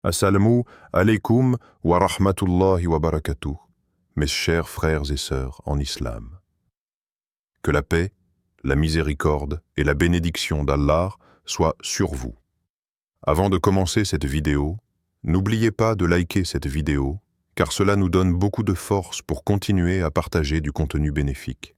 Assalamu alaikum wa rahmatullahi wa barakatuh, mes chers frères et sœurs en islam. Que la paix, la miséricorde et la bénédiction d'Allah soient sur vous. Avant de commencer cette vidéo, n'oubliez pas de liker cette vidéo, car cela nous donne beaucoup de force pour continuer à partager du contenu bénéfique.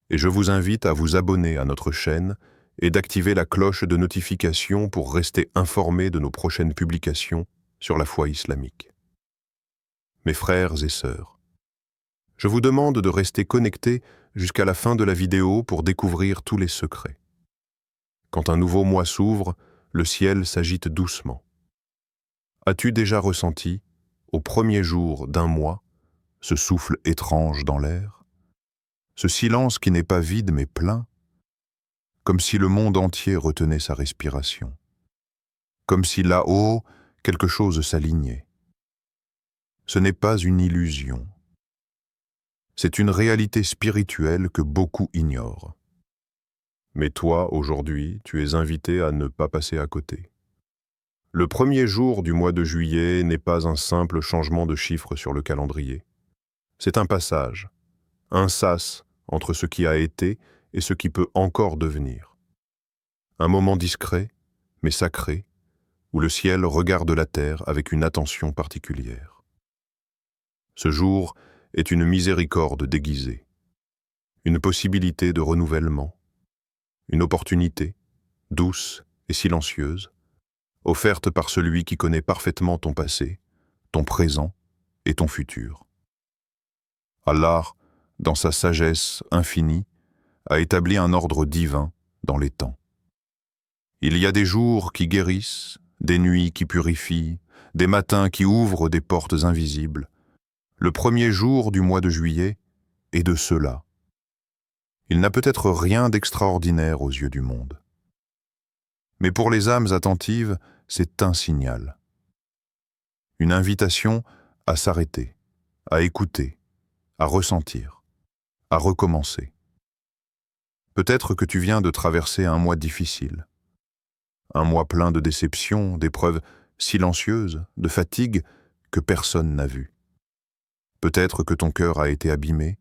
Et je vous invite à vous abonner à notre chaîne et d'activer la cloche de notification pour rester informé de nos prochaines publications sur la foi islamique. Mes frères et sœurs, je vous demande de rester connectés jusqu'à la fin de la vidéo pour découvrir tous les secrets. Quand un nouveau mois s'ouvre, le ciel s'agite doucement. As-tu déjà ressenti, au premier jour d'un mois, ce souffle étrange dans l'air, ce silence qui n'est pas vide mais plein, comme si le monde entier retenait sa respiration, comme si là-haut, quelque chose s'alignait. Ce n'est pas une illusion. C'est une réalité spirituelle que beaucoup ignorent. Mais toi, aujourd'hui, tu es invité à ne pas passer à côté. Le premier jour du mois de juillet n'est pas un simple changement de chiffre sur le calendrier. C'est un passage, un sas entre ce qui a été et ce qui peut encore devenir. Un moment discret, mais sacré, où le ciel regarde la terre avec une attention particulière. Ce jour est une miséricorde déguisée, une possibilité de renouvellement, une opportunité, douce et silencieuse, offerte par celui qui connaît parfaitement ton passé, ton présent et ton futur. Allah, dans sa sagesse infinie, a établi un ordre divin dans les temps. Il y a des jours qui guérissent, des nuits qui purifient, des matins qui ouvrent des portes invisibles. Le premier jour du mois de juillet est de cela. Il n'a peut-être rien d'extraordinaire aux yeux du monde. Mais pour les âmes attentives, c'est un signal. Une invitation à s'arrêter, à écouter, à ressentir, à recommencer. Peut-être que tu viens de traverser un mois difficile. Un mois plein de déceptions, d'épreuves silencieuses, de fatigue que personne n'a vues. Peut-être que ton cœur a été abîmé,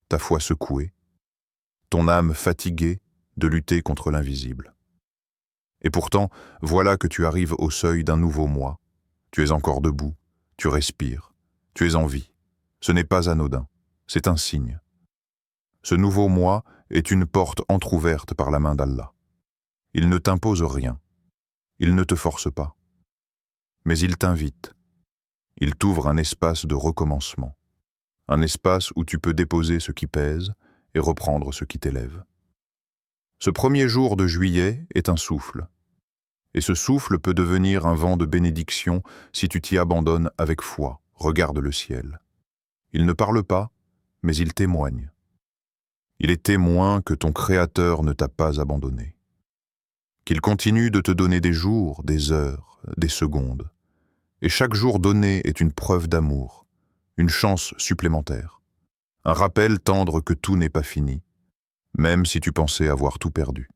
ta foi secouée, ton âme fatiguée de lutter contre l'invisible. Et pourtant, voilà que tu arrives au seuil d'un nouveau mois. Tu es encore debout, tu respires, tu es en vie. Ce n'est pas anodin, c'est un signe. Ce nouveau mois est une porte entr'ouverte par la main d'Allah. Il ne t'impose rien, il ne te force pas, mais il t'invite. Il t'ouvre un espace de recommencement, un espace où tu peux déposer ce qui pèse et reprendre ce qui t'élève. Ce premier jour de juillet est un souffle, et ce souffle peut devenir un vent de bénédiction si tu t'y abandonnes avec foi. Regarde le ciel. Il ne parle pas, mais il témoigne. Il est témoin que ton Créateur ne t'a pas abandonné, qu'il continue de te donner des jours, des heures, des secondes. Et chaque jour donné est une preuve d'amour, une chance supplémentaire, un rappel tendre que tout n'est pas fini, même si tu pensais avoir tout perdu.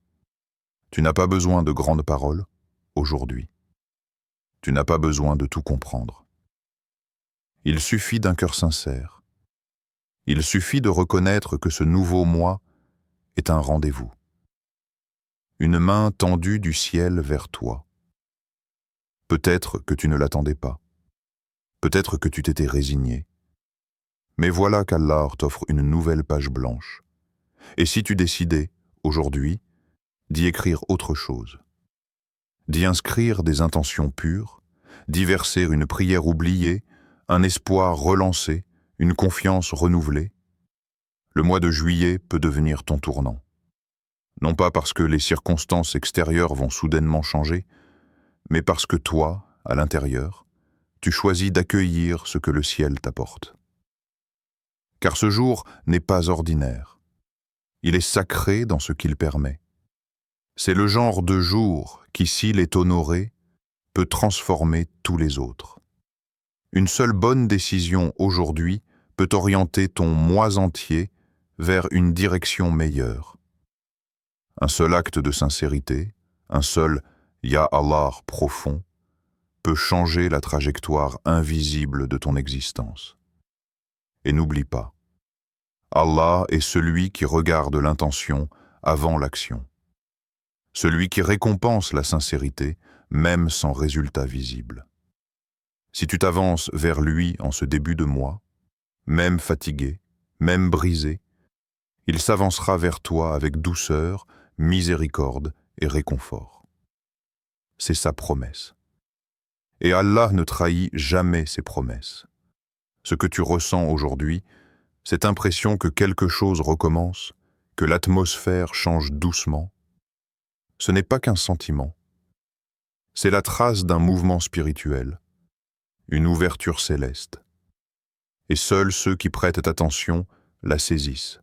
Tu n'as pas besoin de grandes paroles, aujourd'hui. Tu n'as pas besoin de tout comprendre. Il suffit d'un cœur sincère. Il suffit de reconnaître que ce nouveau moi est un rendez-vous. Une main tendue du ciel vers toi. Peut-être que tu ne l'attendais pas. Peut-être que tu t'étais résigné. Mais voilà qu'Allah t'offre une nouvelle page blanche. Et si tu décidais, aujourd'hui, d'y écrire autre chose, d'y inscrire des intentions pures, d'y verser une prière oubliée, un espoir relancé, une confiance renouvelée, le mois de juillet peut devenir ton tournant. Non pas parce que les circonstances extérieures vont soudainement changer, mais parce que toi, à l'intérieur, tu choisis d'accueillir ce que le ciel t'apporte. Car ce jour n'est pas ordinaire. Il est sacré dans ce qu'il permet. C'est le genre de jour qui, s'il est honoré, peut transformer tous les autres. Une seule bonne décision aujourd'hui peut orienter ton mois entier vers une direction meilleure. Un seul acte de sincérité, un seul « Ya Allah » profond, peut changer la trajectoire invisible de ton existence. Et n'oublie pas, Allah est celui qui regarde l'intention avant l'action, celui qui récompense la sincérité même sans résultat visible. Si tu t'avances vers lui en ce début de mois, même fatigué, même brisé, il s'avancera vers toi avec douceur, miséricorde et réconfort. C'est sa promesse. Et Allah ne trahit jamais ses promesses. Ce que tu ressens aujourd'hui, cette impression que quelque chose recommence, que l'atmosphère change doucement, ce n'est pas qu'un sentiment. C'est la trace d'un mouvement spirituel, une ouverture céleste. Et seuls ceux qui prêtent attention la saisissent.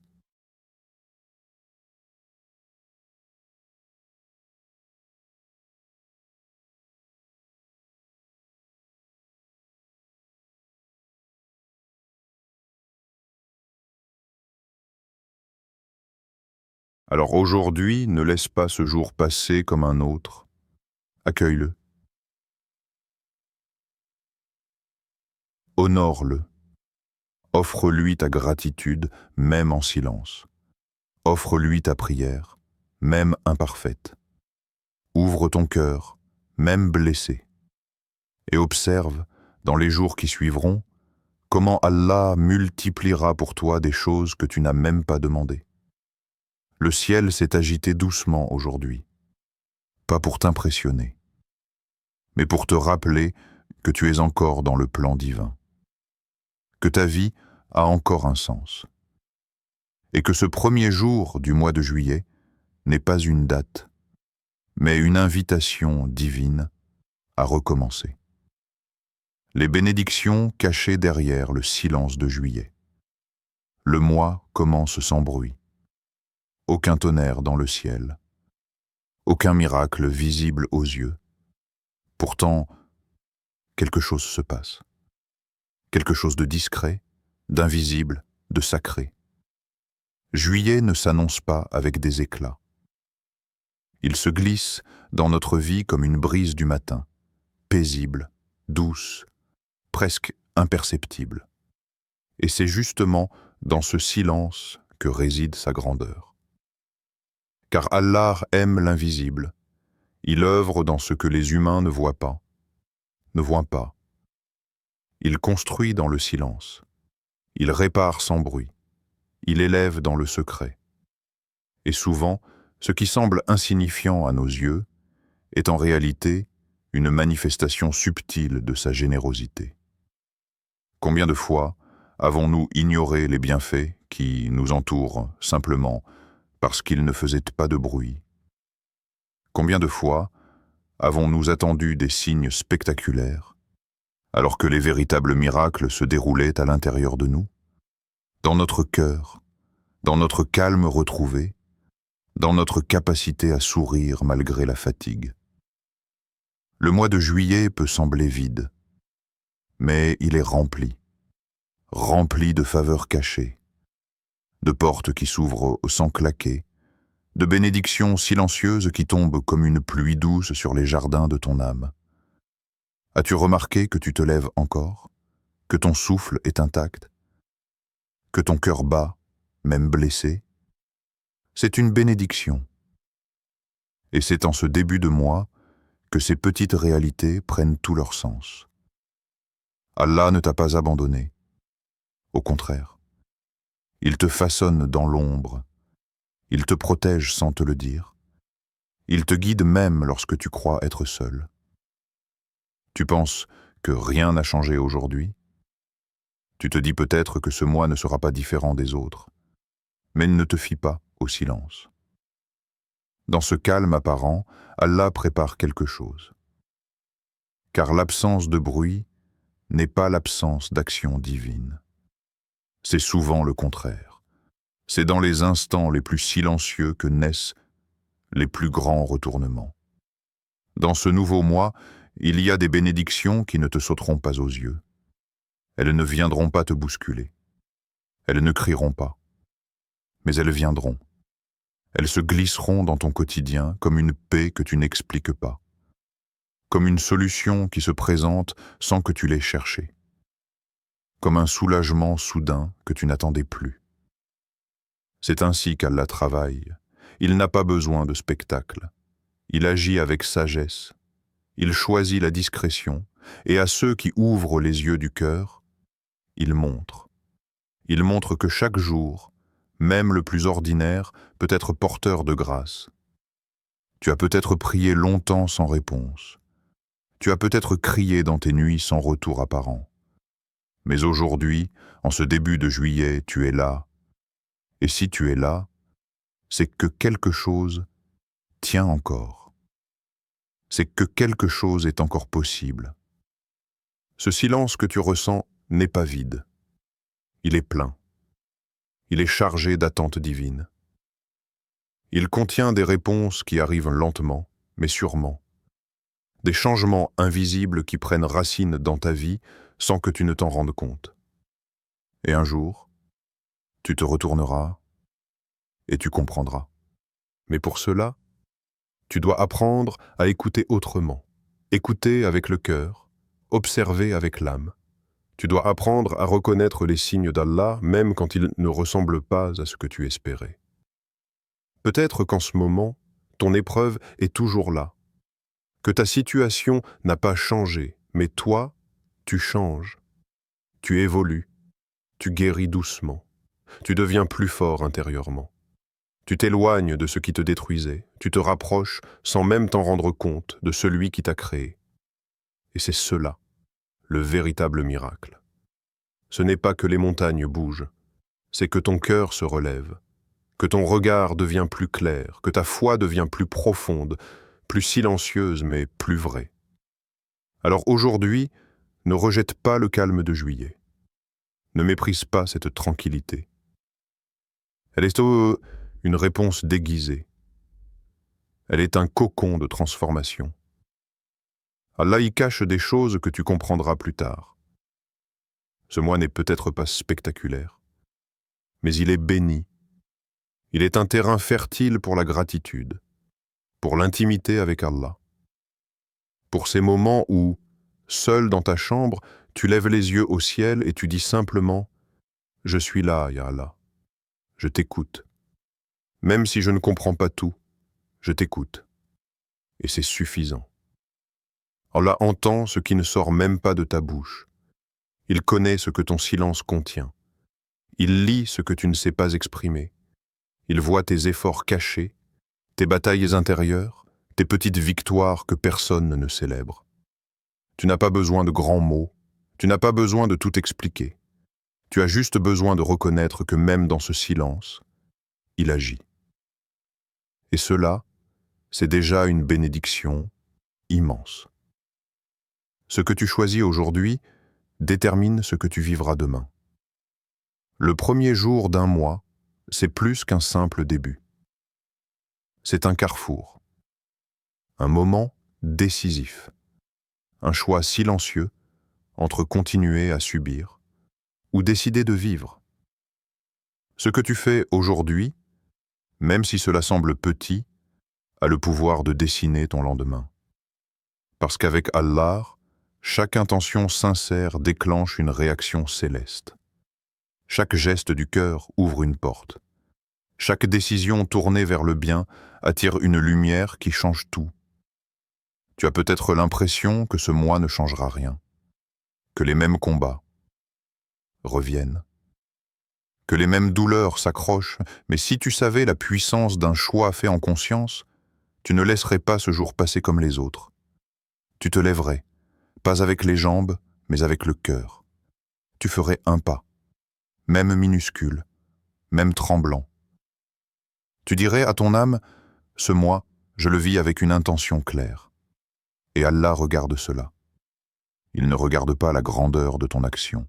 Alors aujourd'hui, ne laisse pas ce jour passer comme un autre. Accueille-le. Honore-le. Offre-lui ta gratitude, même en silence. Offre-lui ta prière, même imparfaite. Ouvre ton cœur, même blessé. Et observe, dans les jours qui suivront, comment Allah multipliera pour toi des choses que tu n'as même pas demandées. Le ciel s'est agité doucement aujourd'hui, pas pour t'impressionner, mais pour te rappeler que tu es encore dans le plan divin, que ta vie a encore un sens, et que ce premier jour du mois de juillet n'est pas une date, mais une invitation divine à recommencer. Les bénédictions cachées derrière le silence de juillet. Le mois commence sans bruit. Aucun tonnerre dans le ciel. Aucun miracle visible aux yeux. Pourtant, quelque chose se passe. Quelque chose de discret, d'invisible, de sacré. Juillet ne s'annonce pas avec des éclats. Il se glisse dans notre vie comme une brise du matin, paisible, douce, presque imperceptible. Et c'est justement dans ce silence que réside sa grandeur. Car Allah aime l'invisible. Il œuvre dans ce que les humains ne voient pas. Il construit dans le silence. Il répare sans bruit. Il élève dans le secret. Et souvent, ce qui semble insignifiant à nos yeux est en réalité une manifestation subtile de sa générosité. Combien de fois avons-nous ignoré les bienfaits qui nous entourent simplement parce qu'ils ne faisaient pas de bruit? Combien de fois avons-nous attendu des signes spectaculaires alors que les véritables miracles se déroulaient à l'intérieur de nous, dans notre cœur, dans notre calme retrouvé, dans notre capacité à sourire malgré la fatigue? Le mois de juillet peut sembler vide, mais il est rempli de faveurs cachées, de portes qui s'ouvrent sans claquer, de bénédictions silencieuses qui tombent comme une pluie douce sur les jardins de ton âme. As-tu remarqué que tu te lèves encore, que ton souffle est intact, que ton cœur bat, même blessé? C'est une bénédiction. Et c'est en ce début de mois que ces petites réalités prennent tout leur sens. Allah ne t'a pas abandonné. Au contraire, il te façonne dans l'ombre. Il te protège sans te le dire. Il te guide même lorsque tu crois être seul. Tu penses que rien n'a changé aujourd'hui? Tu te dis peut-être que ce mois ne sera pas différent des autres. Mais ne te fie pas au silence. Dans ce calme apparent, Allah prépare quelque chose. Car l'absence de bruit n'est pas l'absence d'action divine. C'est souvent le contraire. C'est dans les instants les plus silencieux que naissent les plus grands retournements. Dans ce nouveau mois, il y a des bénédictions qui ne te sauteront pas aux yeux. Elles ne viendront pas te bousculer. Elles ne crieront pas. Mais elles viendront. Elles se glisseront dans ton quotidien comme une paix que tu n'expliques pas. comme une solution qui se présente sans que tu l'aies cherchée, comme un soulagement soudain que tu n'attendais plus. C'est ainsi qu'Allah travaille. Il n'a pas besoin de spectacle. Il agit avec sagesse. Il choisit la discrétion, et à ceux qui ouvrent les yeux du cœur, il montre. Il montre que chaque jour, même le plus ordinaire, peut être porteur de grâce. Tu as peut-être prié longtemps sans réponse. Tu as peut-être crié dans tes nuits sans retour apparent. Mais aujourd'hui, en ce début de juillet, tu es là. Et si tu es là, c'est que quelque chose tient encore. C'est que quelque chose est encore possible. Ce silence que tu ressens n'est pas vide. Il est plein. Il est chargé d'attentes divines. Il contient des réponses qui arrivent lentement, mais sûrement. Des changements invisibles qui prennent racine dans ta vie sans que tu ne t'en rendes compte. Et un jour, tu te retourneras et tu comprendras. Mais pour cela, tu dois apprendre à écouter autrement. Écouter avec le cœur, observer avec l'âme. Tu dois apprendre à reconnaître les signes d'Allah, même quand ils ne ressemblent pas à ce que tu espérais. Peut-être qu'en ce moment, ton épreuve est toujours là, que ta situation n'a pas changé, mais toi, tu changes, tu évolues, tu guéris doucement, tu deviens plus fort intérieurement. Tu t'éloignes de ce qui te détruisait, tu te rapproches sans même t'en rendre compte de celui qui t'a créé. Et c'est cela, le véritable miracle. Ce n'est pas que les montagnes bougent, c'est que ton cœur se relève, que ton regard devient plus clair, que ta foi devient plus profonde, plus silencieuse mais plus vraie. Alors aujourd'hui, ne rejette pas le calme de juillet. Ne méprise pas cette tranquillité. Elle est une réponse déguisée. Elle est un cocon de transformation. Allah y cache des choses que tu comprendras plus tard. Ce mois n'est peut-être pas spectaculaire, mais il est béni. Il est un terrain fertile pour la gratitude, pour l'intimité avec Allah. Pour ces moments où, seul dans ta chambre, tu lèves les yeux au ciel et tu dis simplement « Je suis là, ya Allah. Je t'écoute. Même si je ne comprends pas tout, je t'écoute. » Et c'est suffisant. Allah entend ce qui ne sort même pas de ta bouche. Il connaît ce que ton silence contient. Il lit ce que tu ne sais pas exprimer. Il voit tes efforts cachés, tes batailles intérieures, tes petites victoires que personne ne célèbre. Tu n'as pas besoin de grands mots, tu n'as pas besoin de tout expliquer. Tu as juste besoin de reconnaître que même dans ce silence, il agit. Et cela, c'est déjà une bénédiction immense. Ce que tu choisis aujourd'hui détermine ce que tu vivras demain. Le premier jour d'un mois, c'est plus qu'un simple début. C'est un carrefour, un moment décisif, un choix silencieux entre continuer à subir ou décider de vivre. Ce que tu fais aujourd'hui, même si cela semble petit, a le pouvoir de dessiner ton lendemain. Parce qu'avec Allah, chaque intention sincère déclenche une réaction céleste. Chaque geste du cœur ouvre une porte. Chaque décision tournée vers le bien attire une lumière qui change tout. Tu as peut-être l'impression que ce mois ne changera rien, que les mêmes combats reviennent, que les mêmes douleurs s'accrochent, mais si tu savais la puissance d'un choix fait en conscience, tu ne laisserais pas ce jour passer comme les autres. Tu te lèverais, pas avec les jambes, mais avec le cœur. Tu ferais un pas, même minuscule, même tremblant. Tu dirais à ton âme, ce mois, je le vis avec une intention claire. Et Allah regarde cela. Il ne regarde pas la grandeur de ton action.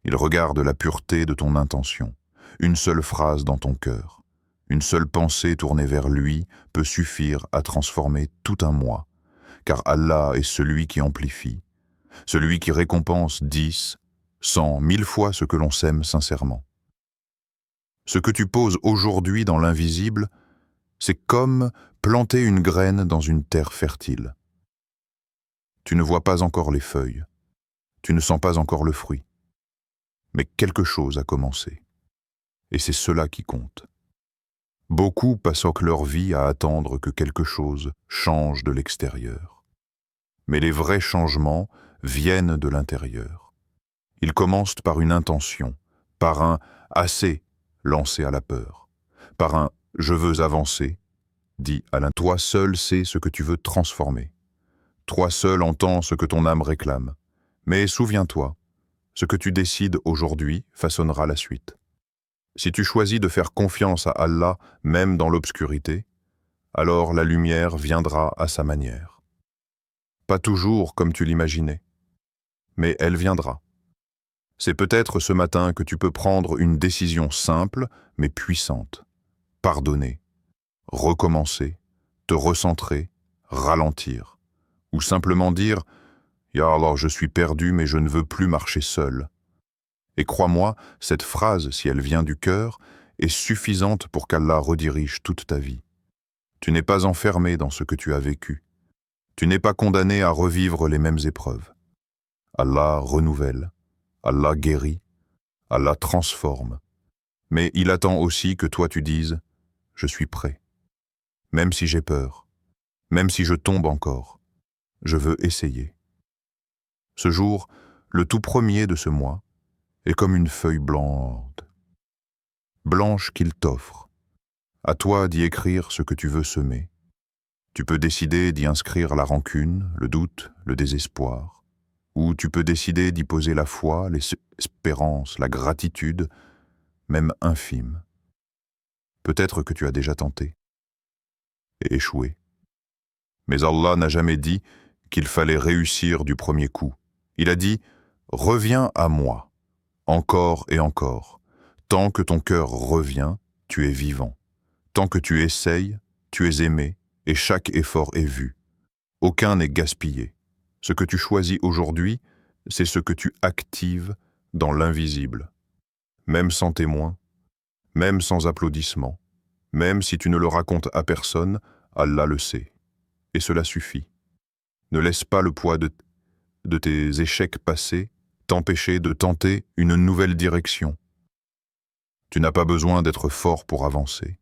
Il regarde la pureté de ton intention. Une seule phrase dans ton cœur, une seule pensée tournée vers lui peut suffire à transformer tout un mois, car Allah est celui qui amplifie, celui qui récompense 10, 100, 1000 fois ce que l'on sème sincèrement. Ce que tu poses aujourd'hui dans l'invisible, c'est comme planter une graine dans une terre fertile. Tu ne vois pas encore les feuilles. Tu ne sens pas encore le fruit. Mais quelque chose a commencé. Et c'est cela qui compte. Beaucoup passent leur vie à attendre que quelque chose change de l'extérieur. Mais les vrais changements viennent de l'intérieur. Ils commencent par une intention, par un « assez » lancé à la peur, par un « je veux avancer » dit à l'intérieur. Toi seul sais ce que tu veux transformer. Toi seul entends ce que ton âme réclame. Mais souviens-toi, ce que tu décides aujourd'hui façonnera la suite. Si tu choisis de faire confiance à Allah, même dans l'obscurité, alors la lumière viendra à sa manière. Pas toujours comme tu l'imaginais, mais elle viendra. C'est peut-être ce matin que tu peux prendre une décision simple, mais puissante. Pardonner, recommencer, te recentrer, ralentir. Ou simplement dire « Ya Allah, je suis perdu, mais je ne veux plus marcher seul ». Et crois-moi, cette phrase, si elle vient du cœur, est suffisante pour qu'Allah redirige toute ta vie. Tu n'es pas enfermé dans ce que tu as vécu. Tu n'es pas condamné à revivre les mêmes épreuves. Allah renouvelle, Allah guérit, Allah transforme. Mais il attend aussi que toi tu dises « Je suis prêt ». Même si j'ai peur, même si je tombe encore, je veux essayer. Ce jour, le tout premier de ce mois, est comme une feuille blanche qu'il t'offre. À toi d'y écrire ce que tu veux semer. Tu peux décider d'y inscrire la rancune, le doute, le désespoir. Ou tu peux décider d'y poser la foi, l'espérance, la gratitude, même infime. Peut-être que tu as déjà tenté et échoué. Mais Allah n'a jamais dit qu'il fallait réussir du premier coup. Il a dit « Reviens à moi ». Encore et encore. Tant que ton cœur revient, tu es vivant. Tant que tu essayes, tu es aimé, et chaque effort est vu. Aucun n'est gaspillé. Ce que tu choisis aujourd'hui, c'est ce que tu actives dans l'invisible. Même sans témoin, même sans applaudissements, même si tu ne le racontes à personne, Allah le sait. Et cela suffit. Ne laisse pas le poids de tes échecs passés t'empêcher de tenter une nouvelle direction. Tu n'as pas besoin d'être fort pour avancer.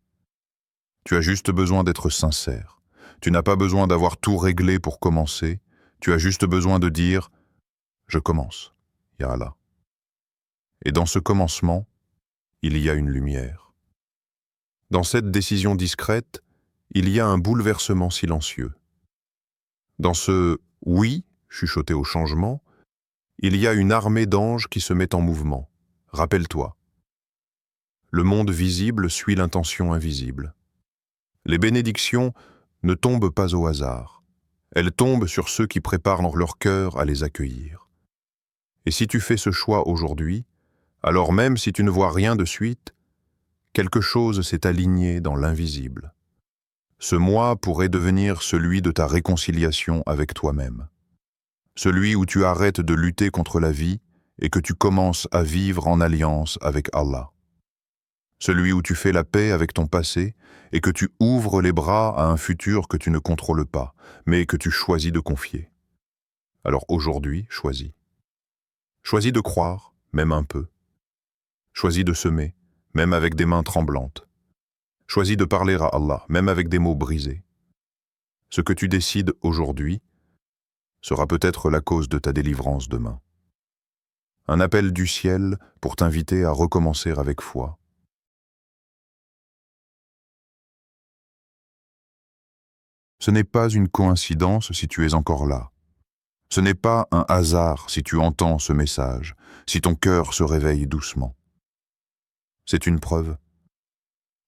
Tu as juste besoin d'être sincère. Tu n'as pas besoin d'avoir tout réglé pour commencer. Tu as juste besoin de dire « Je commence, Ya Allah ». Et dans ce commencement, il y a une lumière. Dans cette décision discrète, il y a un bouleversement silencieux. Dans ce « oui » chuchoté au changement, il y a une armée d'anges qui se met en mouvement. Rappelle-toi. Le monde visible suit l'intention invisible. Les bénédictions ne tombent pas au hasard. Elles tombent sur ceux qui préparent leur cœur à les accueillir. Et si tu fais ce choix aujourd'hui, alors même si tu ne vois rien de suite, quelque chose s'est aligné dans l'invisible. Ce mois pourrait devenir celui de ta réconciliation avec toi-même. Celui où tu arrêtes de lutter contre la vie et que tu commences à vivre en alliance avec Allah. Celui où tu fais la paix avec ton passé et que tu ouvres les bras à un futur que tu ne contrôles pas, mais que tu choisis de confier. Alors aujourd'hui, choisis. Choisis de croire, même un peu. Choisis de semer, même avec des mains tremblantes. Choisis de parler à Allah, même avec des mots brisés. Ce que tu décides aujourd'hui sera peut-être la cause de ta délivrance demain. Un appel du ciel pour t'inviter à recommencer avec foi. Ce n'est pas une coïncidence si tu es encore là. Ce n'est pas un hasard si tu entends ce message, si ton cœur se réveille doucement. C'est une preuve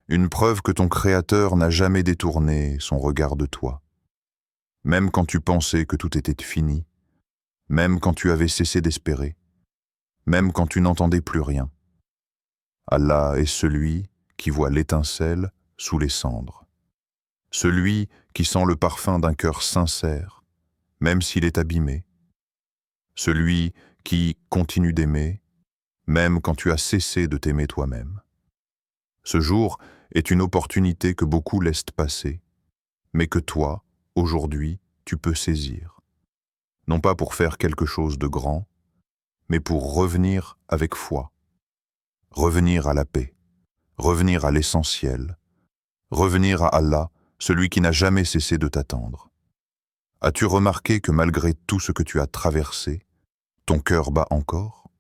que ton Créateur n'a jamais détourné son regard de toi. Même quand tu pensais que tout était fini, même quand tu avais cessé d'espérer, même quand tu n'entendais plus rien. Allah est celui qui voit l'étincelle sous les cendres. Celui qui sent le parfum d'un cœur sincère, même s'il est abîmé. Celui qui continue d'aimer, même quand tu as cessé de t'aimer toi-même. Ce jour est une opportunité que beaucoup laissent passer, mais que toi, aujourd'hui, tu peux saisir. non pas pour faire quelque chose de grand, mais pour revenir avec foi, revenir à la paix, revenir à l'essentiel, revenir à Allah, celui qui n'a jamais cessé de t'attendre. As-tu remarqué que malgré tout ce que tu as traversé, ton cœur bat encore?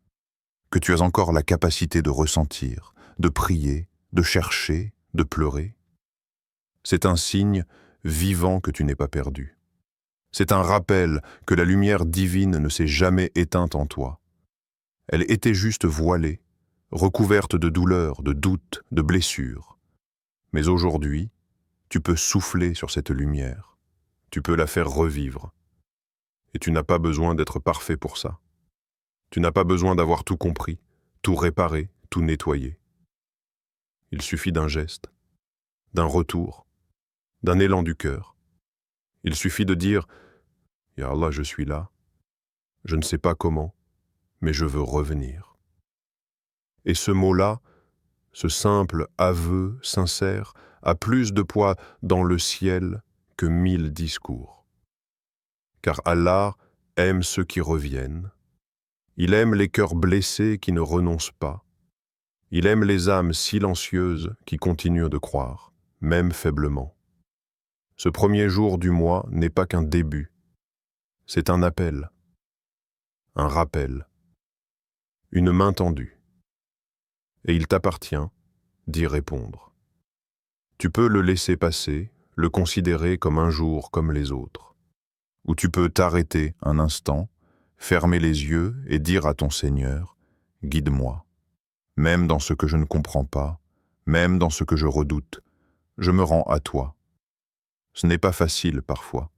Que tu as encore la capacité de ressentir, de prier, de chercher, de pleurer? C'est un signe vivant que tu n'es pas perdu. C'est un rappel que la lumière divine ne s'est jamais éteinte en toi. Elle était juste voilée, recouverte de douleurs, de doutes, de blessures. Mais aujourd'hui, tu peux souffler sur cette lumière. Tu peux la faire revivre. Et tu n'as pas besoin d'être parfait pour ça. Tu n'as pas besoin d'avoir tout compris, tout réparé, tout nettoyé. Il suffit d'un geste, d'un retour, d'un élan du cœur. Il suffit de dire « Ya Allah, je suis là, je ne sais pas comment, mais je veux revenir. » Et ce mot-là, ce simple aveu sincère, a plus de poids dans le ciel que 1000 discours. Car Allah aime ceux qui reviennent. Il aime les cœurs blessés qui ne renoncent pas. Il aime les âmes silencieuses qui continuent de croire, même faiblement. Ce premier jour du mois n'est pas qu'un début. C'est un appel, un rappel, une main tendue. Et il t'appartient d'y répondre. Tu peux le laisser passer, le considérer comme un jour comme les autres. Ou tu peux t'arrêter un instant, fermer les yeux et dire à ton Seigneur, « Guide-moi. Même dans ce que je ne comprends pas, même dans ce que je redoute, je me rends à toi. » Ce n'est pas facile parfois,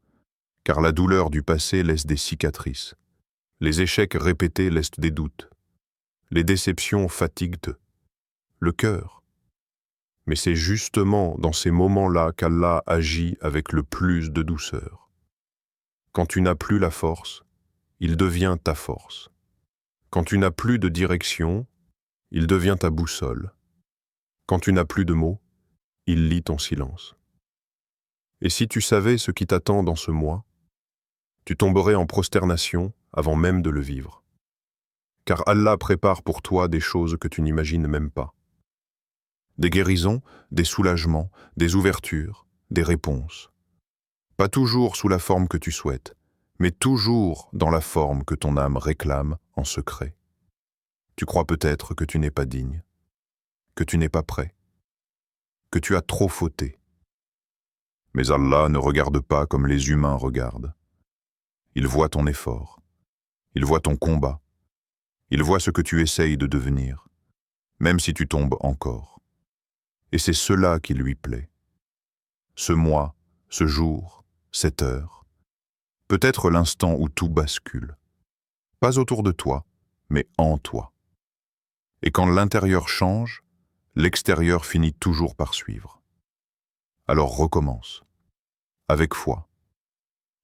car la douleur du passé laisse des cicatrices. Les échecs répétés laissent des doutes. Les déceptions fatiguent le cœur. Mais c'est justement dans ces moments-là qu'Allah agit avec le plus de douceur. Quand tu n'as plus la force, il devient ta force. Quand tu n'as plus de direction, il devient ta boussole. Quand tu n'as plus de mots, il lit ton silence. Et si tu savais ce qui t'attend dans ce mois, tu tomberais en prosternation avant même de le vivre. Car Allah prépare pour toi des choses que tu n'imagines même pas. Des guérisons, des soulagements, des ouvertures, des réponses. Pas toujours sous la forme que tu souhaites, mais toujours dans la forme que ton âme réclame en secret. Tu crois peut-être que tu n'es pas digne, que tu n'es pas prêt, que tu as trop fauté. Mais Allah ne regarde pas comme les humains regardent. Il voit ton effort, il voit ton combat, il voit ce que tu essayes de devenir, même si tu tombes encore. Et c'est cela qui lui plaît. Ce mois, ce jour, cette heure, peut-être l'instant où tout bascule. Pas autour de toi, mais en toi. Et quand l'intérieur change, l'extérieur finit toujours par suivre. Alors recommence, avec foi,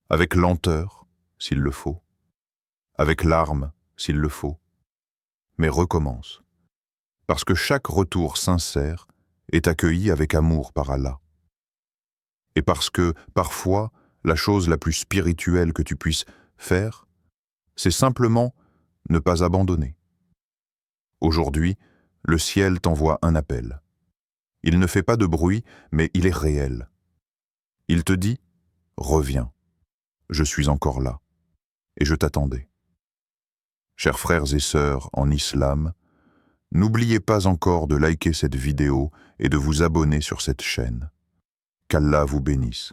avec lenteur, s'il le faut, avec larmes, s'il le faut, mais recommence. Parce que chaque retour sincère est accueilli avec amour par Allah. Et parce que, parfois, la chose la plus spirituelle que tu puisses faire, c'est simplement ne pas abandonner. Aujourd'hui, le ciel t'envoie un appel. Il ne fait pas de bruit, mais il est réel. Il te dit « Reviens, je suis encore là, et je t'attendais ». Chers frères et sœurs en islam, n'oubliez pas encore de liker cette vidéo et de vous abonner sur cette chaîne. Qu'Allah vous bénisse.